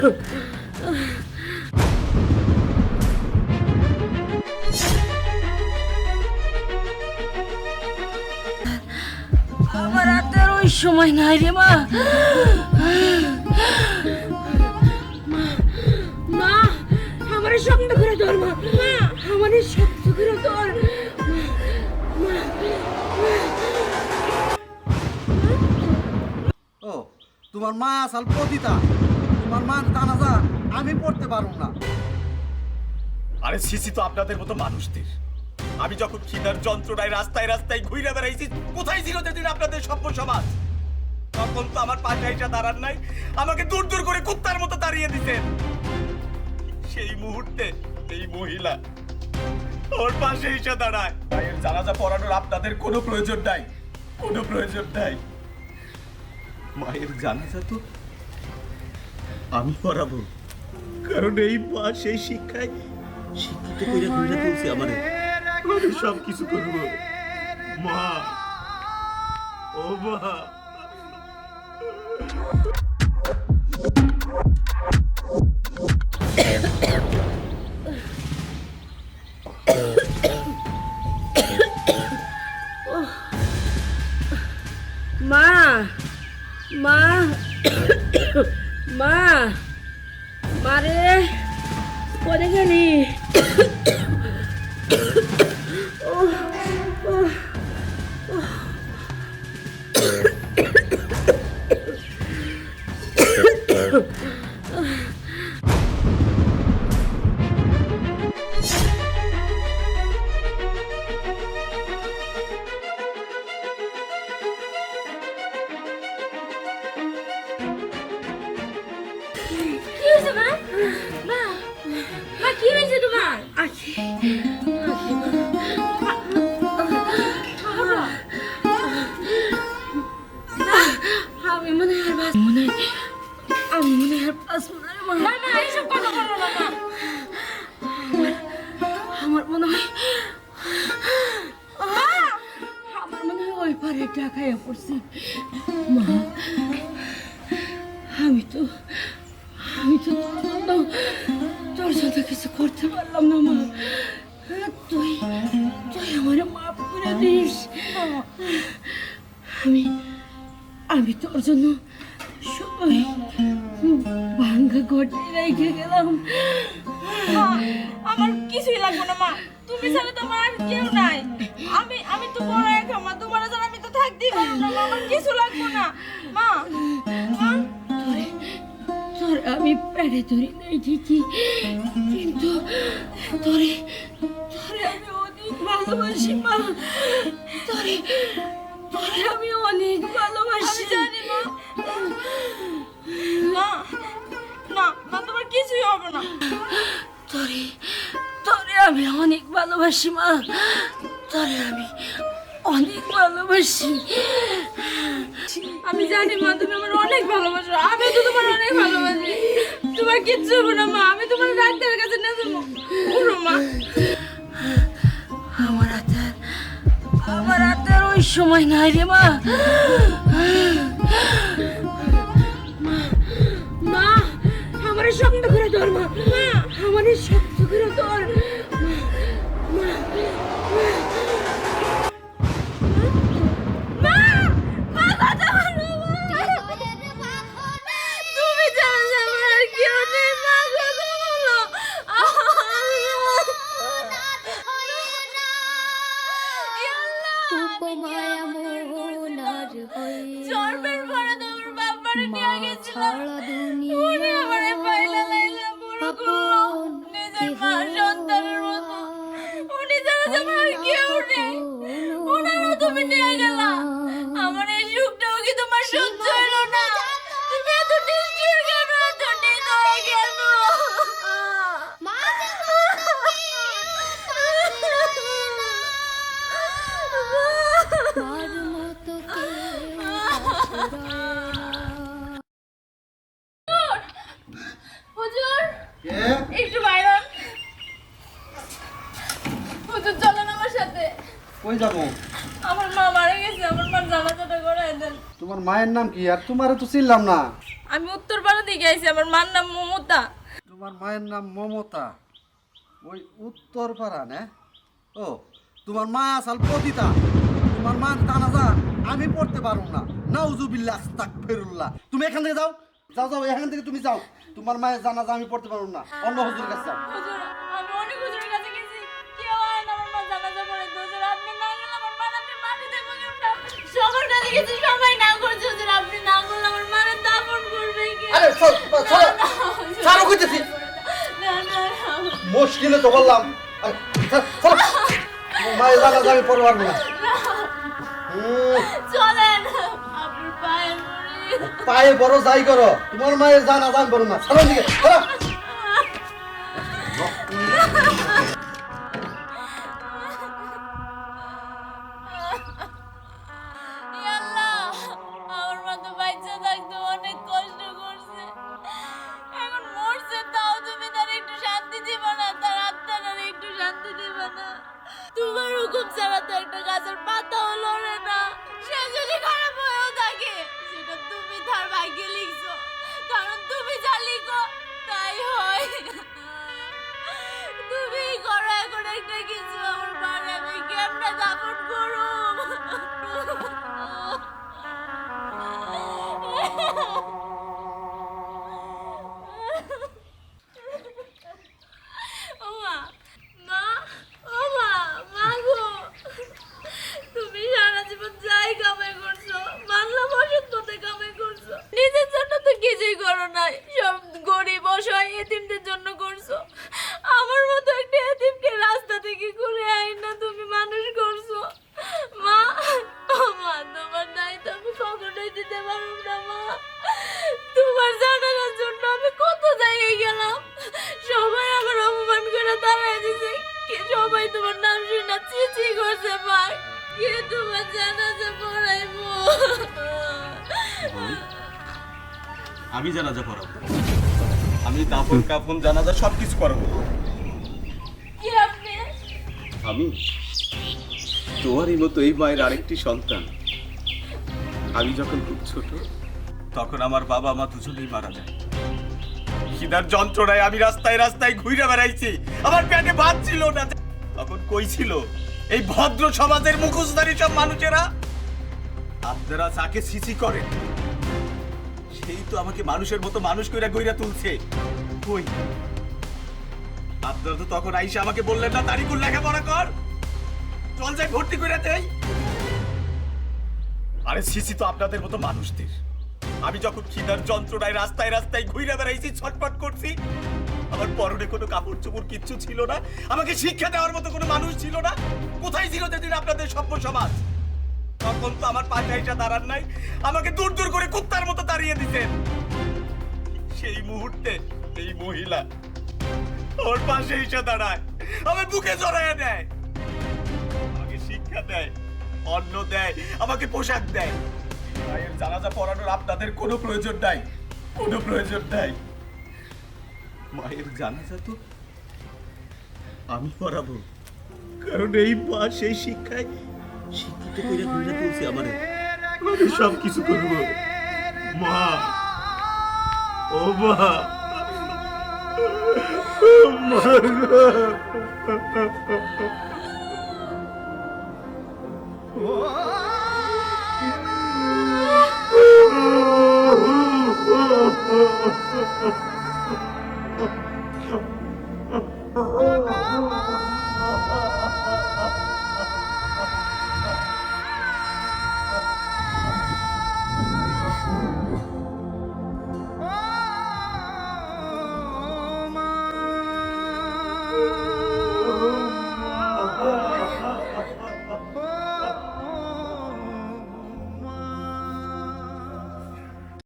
আমার হাতে আর ওই সময় নাই রে মা। মা আমার শক্ত করে ধর মা, আমার শক্ত করে ধর। ও তোমার মা আসাল পতিতা, তোমার মা জানাজা আমি পড়তে পারুম না। আরে সিসি তো আপনাদের মতো মানুষদের। আমি যখন খিদার যন্ত্রণায় রাস্তায় রাস্তায় ঘুরে বেড়াইছি, কোথায় ছিল যেদিন আপনাদের সভ্য সমাজ? তখন তো আমার পাশে আইসা দাঁড়ান নাই, আমাকে দূর দূর করে কুত্তার মতো দাঁড়িয়ে দিতেন। সেই মুহূর্তে এই মহিলা ওর পাশে এসে দাঁড়ায়। ভাইয়ের জানাজা পড়ানোর আপনাদের কোনো প্রয়োজন নাই, কোনো প্রয়োজন নাই। মায়ের জানাজা তো আমি পড়াবো, কারণ এই মা সেই শিক্ষায় শিক্ষিত করে ঘুরে তুলছে আমারে। আমি সব কিছু করবো মা, ও মা। মা মা মা মারে পড়ে গেলি। কি হয়েছে মা? মা মা কি হয়েছে তোমার? আমি মনে হয় আমি মনে হয় বাঁচবো না রে মা। না না এইসব কথা বলো না মা। আমার মনে হয় আমার মনে হয় ওই পারে টাকায় পড়ছি মা। আমি তো তোর সাথে কিছু করতে পারলাম না মা। তুই আমার মাফ করে দিস। আমি তোর জন্য সবাই ভাঙ্গা ঘটে রেখে গেলাম। মা, আমার কিছুই লাগবে না মা। তুমি ছাড়া তো আমার আর কেউ নাই। আমি তো বড় একা মা, তোমার ছাড়া আমি তো থাকতেই পারবো না মা। আমার কিছু লাগবে না মা। মা তোরে আমি পেটে ধরি নাই ঠিকই, কিন্তু তোরে আমি অনেক ভালোবাসি মা। তোরে আমি অনেক ভালোবাসি। আমি জানি মা। না না না, তোমার কিছুই হবে না। তোরে আমি অনেক ভালোবাসি মা। তোরে আমি অনেক ভালোবাসি। আমি জানি মা, তুমি আমার অনেক ভালোবাসো। আমি তো তোমার অনেক ভালোবাসি। তোমার কিচ্ছু হবে না মা। আমি তোমার ডাক্তারের কাছে নিয়ে যাবো। উঠো মা। আমার হাতে আর ওই সময় নাই রে মা। মা আমার শক্ত করে ধর মা, আমার শক্ত করে ধর। তুমি জানো যে আমার আর কেউ নেই মা। কথা বলো। জন্মের পরে তোমার বাবারে নিয়ে গেছিলাম। উনি আমারে পাইলা লাইলা বড় করলো নিজের মা সন্তানের মতো। উনি জানো যে আমার আর কেউ নেই। ওনারও তুমি নিয়ে গেলা। আমার এই সুখটাও কি তোমার সহ্য হলো না? তুমি এত নিষ্ঠুর কেন? এত নির্দয় কেন? হুজুর একটু বাইরে। হুজুর চলেন আমার সাথে। কই যাবো? আমার মা মারা গেছে। আমার মার জানাজাটা করায় দেন। তোমার মায়ের নাম কি? আর তোমারে তো চিনলাম না। আমি উত্তরপাড়া থেকে আইছি, আমার মার নাম মমতা। তোমার মায়ের নাম মমতা, ওই উত্তরপাড়া না? ও, তোমার মা আসাল পতিতা, তোমার মা জানাজা আমি পড়তে পারবো না। নাউজুবিল্লাহ আস্তাগফিরুল্লাহ। তুমি এখান থেকে যাও, যাও যাও, এখান থেকে তুমি যাও। তোমার মায়ের জানাজা আমি পড়তে পারবো না, অন্য হুজুরের কাছে যাও। হুজুর, আমি অনেক হুজুরের কাছে গেছি, কেউ হয় না আমার মা জানাজা পড়ে। হুজুর, আপনি না গেলে আমার মা আপনি মাটি দেবো কেমন? সবার কাছে গেছি, সবাই না করছে। হুজুর, আপনি না করলে আমার মায়ের দাফন করবে কে? আরে চল চল, ছাড়ো কইতেছি। না না না, মুশকিলে তো বললাম। আরে চল, চল। তোমার মায়ের জানাজা আমি পড়তে পারবো না। চলেন, আপনার পায়ে পড়ি। পায়ে বড় যাই করো, তোমার মায়ের জানাজা আমি পড়বো না। ছাড়ো দিকে, ছাড়ো। আল্লাহ, আমার মা তো বাচ্চা থাকতে অনেক কষ্ট করছে, এখন মরছে, তাও তুমি তার একটু শান্তি দিবা না? তার আত্মার একটু শান্তি দিবা না? তোমার হুকুম ছাড়া তো একটা গাছের পাতাও লড়ে না। সে যদি খারাপ হয়েও থাকে, সেটা তুমি তার ভাগ্যে লিখছো, কারণ তুমি যা লিখো তাই হয়। তুমি করো এখন একটা কিছু, আমার মার আমি কেমনে দাফন করুম? ওমা, মা, ওমা, মা গো, তুমি সারা জীবন যাই কামাই করছো, মানলাম অসৎ পথে কামাই করছো, নিজের জন্য তো কিছুই করো নাই, সব গরিব অসহায় এতিমদের জন্য করছো। আমার মতো একটা এতিমকে রাস্তা থেকে ঘুরে আইন না তুমি মানুষ করছো। মা, ও মা, তোমার নাই তো আমি কখনোই দিতে পারব না। মা, তোমার জানানোর জন্য আমি কত জায়গায় গেলাম, সবাই আমার অপমান করে দাঁড়ায় দিছে, কে সবাই তোমার নাম শুনে চিচি করছে। মা, কে তোমার জানাজা পড়াইবো? আমি জানাজা পড়াবো, আমি দাফন কাফন জানাজা সবকিছু করবো। কি আপনি? আমি তোমারই মতো এই মায়ের আরেকটি সন্তান। আমি যখন খুব ছোট, তখন আমার বাবা মা দুজনেই মারা যায়। খিদার যন্ত্রণায় আমি রাস্তায় রাস্তায় ঘুরে বেড়াইছি, আমার পেটে ভাত ছিল না। তখন কই ছিল এই ভদ্র সমাজের মুখোশধারী সব মানুষেরা? আপনারা যাকে সিসি করেন, সেই তো আমাকে মানুষের মতো মানুষ কইরা গইরা তুলছে। কই আপনারা তো তখন আইসা আমাকে বললেন না তারিকুল লেখাপড়া কর, চল যাই ভর্তি করে দেই। আরে সিসি তো আপনাদের মতো মানুষদের। আমি যখন খিদার যন্ত্রণায় রাস্তায় রাস্তায় ঘুরে বেড়াইছি, ছটফট করছি, আমার পরনে কোনো কাপড় চোপড় কিচ্ছু ছিল না, আমাকে শিক্ষা দেওয়ার মতো কোনো মানুষ ছিল না। কোথায় ছিল সেদিন আপনাদের সভ্য সমাজ? তখন তো আমার পাশে এসে দাঁড়ান নাই, আমাকে দূর দূর করে কুত্তার মতো তাড়িয়ে দিতেন। সেই মুহূর্তে এই মহিলা ওর পাশে এসে দাঁড়ায়, আমার বুকে জড়ায় দেয়, আমাকে শিক্ষা দেয়, অন্ন দেয়, আমাকে পোশাক দেয়। মায়ের জানাজা পড়ানোর আপনাদের কোনো প্রয়োজন নাই, কোনো প্রয়োজন নাই। মায়ের জানাজা তো আমি পড়াবো, কারণ এই মা সেই শিক্ষায় শিক্ষিত করে ঘুরে তুলছে আমারে। আমি সব কিছু করবো। মা, ও মা, মা গো।